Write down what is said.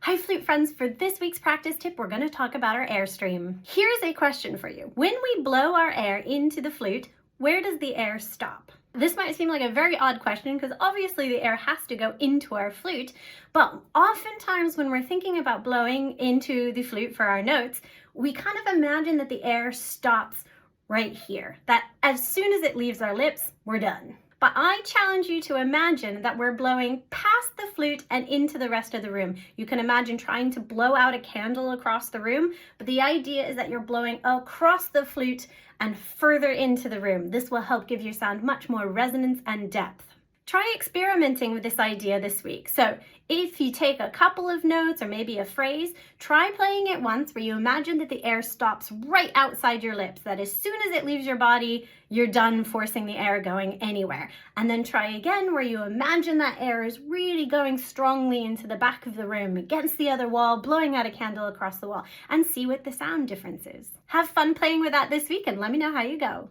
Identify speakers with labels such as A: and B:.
A: Hi Flute friends, for this week's practice tip, we're going to talk about our airstream. Here's a question for you. When we blow our air into the flute, where does the air stop? This might seem like a very odd question because obviously the air has to go into our flute, but oftentimes when we're thinking about blowing into the flute for our notes, we kind of imagine that the air stops right here, that as soon as it leaves our lips, we're done. But I challenge you to imagine that we're blowing past the flute and into the rest of the room. You can imagine trying to blow out a candle across the room, but the idea is that you're blowing across the flute and further into the room. This will help give your sound much more resonance and depth. Try experimenting with this idea this week. So if you take a couple of notes or maybe a phrase, try playing it once where you imagine that the air stops right outside your lips, that as soon as it leaves your body, you're done forcing the air going anywhere. And then try again where you imagine that air is really going strongly into the back of the room, against the other wall, blowing out a candle across the wall, and see what the sound difference is. Have fun playing with that this week and let me know how you go.